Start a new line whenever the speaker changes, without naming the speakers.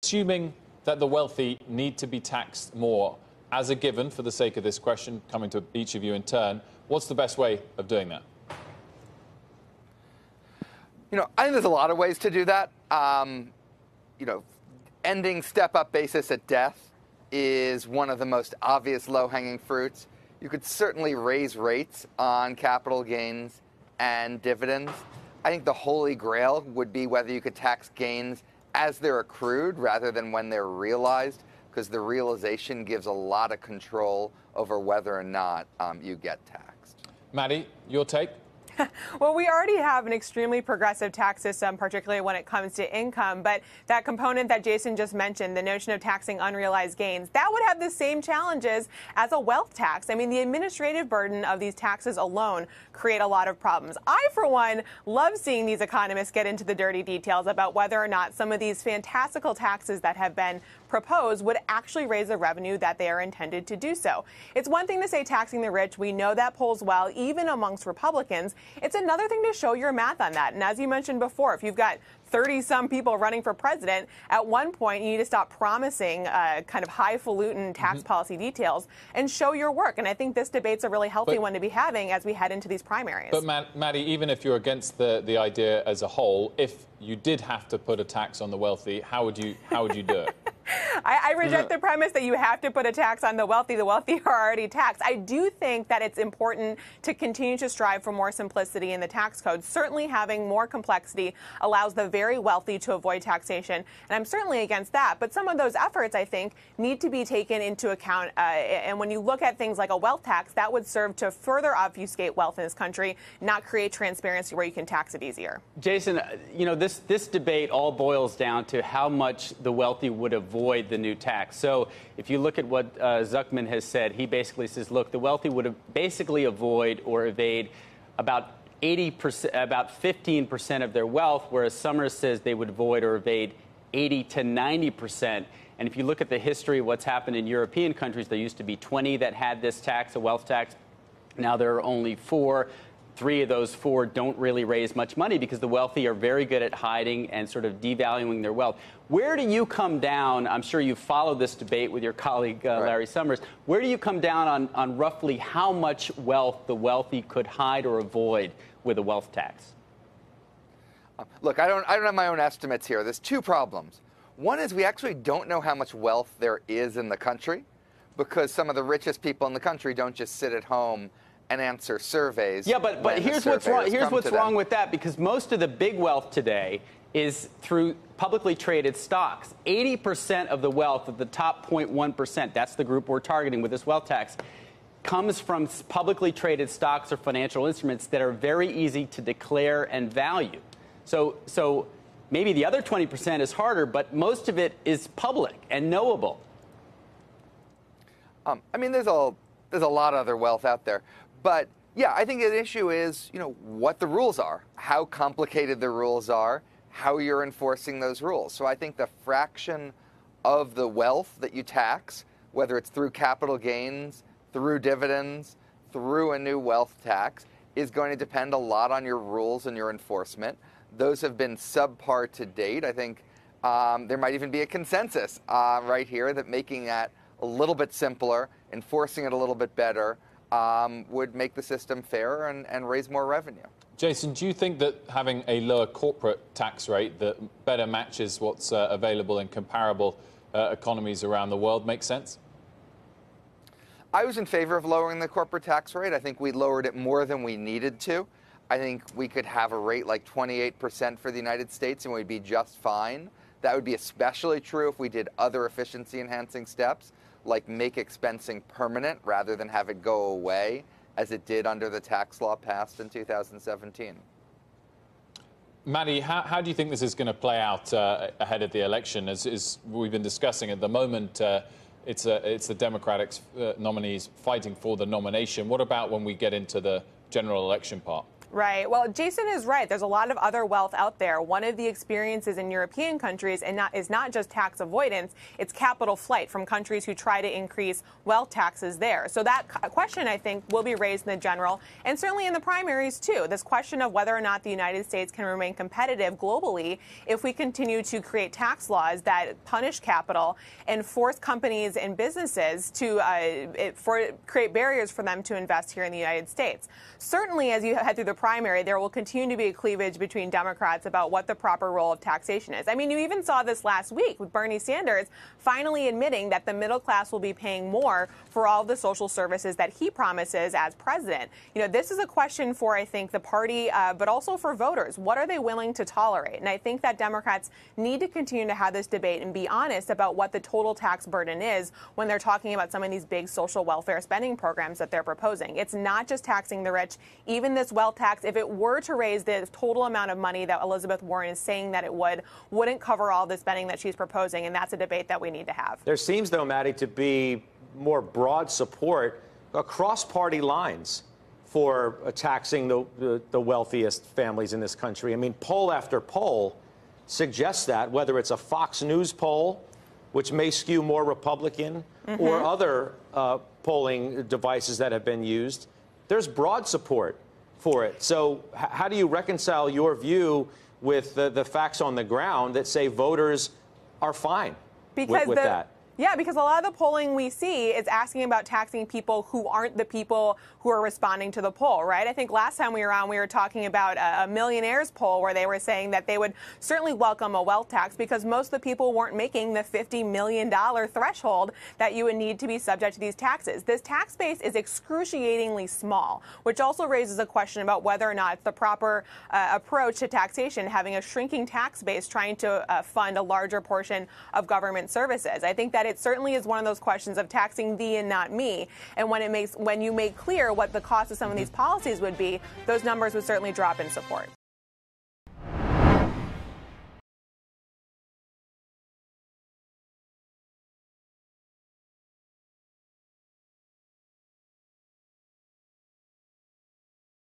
Assuming that the wealthy need to be taxed more, as a given, for the sake of this question, coming to each of you in turn, what's the best way of doing that?
I think there's a lot of ways to do that. Ending step-up basis at death is one of the most obvious low-hanging fruits. You could certainly raise rates on capital gains and dividends. I think the Holy Grail would be whether you could tax gains as they're accrued rather than when they're realized, because the realization gives a lot of control over whether or not you get taxed.
Mattie, your take?
Well, we already have an extremely progressive tax system, particularly when it comes to income. But that component that Jason just mentioned, the notion of taxing unrealized gains, that would have the same challenges as a wealth tax. I mean, the administrative burden of these taxes alone create a lot of problems. I, for one, love seeing these economists get into the dirty details about whether or not some of these fantastical taxes that have been proposed would actually raise the revenue that they are intended to do so. It's one thing to say taxing the rich. We know that polls well, even amongst Republicans. It's another thing to show your math on that. And as you mentioned before, if you've got 30-some people running for president, at one point you need to stop promising kind of highfalutin tax policy details and show your work. And I think this debate's a really healthy one to be having as we head into these primaries.
But Mattie, even if you're against the idea as a whole, if you did have to put a tax on the wealthy, how would you do it?
I reject the premise that you have to put a tax on the wealthy. The wealthy are already taxed. I do think that it's important to continue to strive for more simplicity in the tax code. Certainly having more complexity allows the very wealthy to avoid taxation, and I'm certainly against that. But some of those efforts, I think, need to be taken into account. And when you look at things like a wealth tax, that would serve to further obfuscate wealth in this country, not create transparency where you can tax it easier.
Jason, this debate all boils down to how much the wealthy would avoid the new tax. So if you look at what Zuckman has said, he basically says, look, the wealthy would basically avoid or evade about 15% of their wealth, whereas Summers says they would avoid or evade 80 to 90%. And if you look at the history of what's happened in European countries, there used to be 20 that had this tax, a wealth tax. Now there are only 4. 3 of those 4 don't really raise much money because the wealthy are very good at hiding and sort of devaluing their wealth. Where do you come down? I'm sure you followed this debate with your colleague, Larry Summers. Where do you come down on roughly how much wealth the wealthy could hide or avoid with a wealth tax?
Look, I don't have my own estimates here. There's 2 problems. One is we actually don't know how much wealth there is in the country because some of the richest people in the country don't just sit at home and answer surveys.
Yeah, but here's what's wrong. Here's what's wrong with that, because most of the big wealth today is through publicly traded stocks. 80% of the wealth of the top 0.1%, that's the group we're targeting with this wealth tax, comes from publicly traded stocks or financial instruments that are very easy to declare and value. So maybe the other 20% is harder, but most of it is public and knowable.
I mean, there's a lot of other wealth out there. But, yeah, I think the issue is, what the rules are, how complicated the rules are, how you're enforcing those rules. So I think the fraction of the wealth that you tax, whether it's through capital gains, through dividends, through a new wealth tax, is going to depend a lot on your rules and your enforcement. Those have been subpar to date. I think there might even be a consensus right here that making that a little bit simpler, enforcing it a little bit better, would make the system fairer and raise more revenue.
Jason, do you think that having a lower corporate tax rate that better matches what's available in comparable economies around the world makes sense?
I was in favor of lowering the corporate tax rate. I think we lowered it more than we needed to. I think we could have a rate like 28% for the United States and we'd be just fine. That would be especially true if we did other efficiency-enhancing steps, like make expensing permanent rather than have it go away, as it did under the tax law passed in 2017.
Mattie, how do you think this is going to play out ahead of the election? As we've been discussing at the moment, it's the Democratic nominees fighting for the nomination. What about when we get into the general election part?
Right. Well, Jason is right. There's a lot of other wealth out there. One of the experiences in European countries is not just tax avoidance, it's capital flight from countries who try to increase wealth taxes there. So that question, I think, will be raised in the general and certainly in the primaries, too. This question of whether or not the United States can remain competitive globally if we continue to create tax laws that punish capital and force companies and businesses to create barriers for them to invest here in the United States. Certainly, as you head through the primary, there will continue to be a cleavage between Democrats about what the proper role of taxation is. I mean, you even saw this last week with Bernie Sanders finally admitting that the middle class will be paying more for all of the social services that he promises as president. You know, this is a question for, I think, the party, but also for voters. What are they willing to tolerate? And I think that Democrats need to continue to have this debate and be honest about what the total tax burden is when they're talking about some of these big social welfare spending programs that they're proposing. It's not just taxing the rich. Even this wealth tax, if it were to raise the total amount of money that Elizabeth Warren is saying that it wouldn't cover all the spending that she's proposing, and that's a debate that we need to have.
There seems, though, Mattie, to be more broad support across party lines for taxing the wealthiest families in this country. I mean, poll after poll suggests that, whether it's a Fox News poll, which may skew more Republican, or other polling devices that have been used, there's broad support for it. So how do you reconcile your view with the facts on the ground that say voters are fine with that?
Yeah, because a lot of the polling we see is asking about taxing people who aren't the people who are responding to the poll, right? I think last time we were on, we were talking about a millionaires poll where they were saying that they would certainly welcome a wealth tax because most of the people weren't making the $50 million threshold that you would need to be subject to these taxes. This tax base is excruciatingly small, which also raises a question about whether or not it's the proper approach to taxation, having a shrinking tax base trying to fund a larger portion of government services. I think that it certainly is one of those questions of taxing thee and not me. And when you make clear what the cost of some of these policies would be, those numbers would certainly drop in support.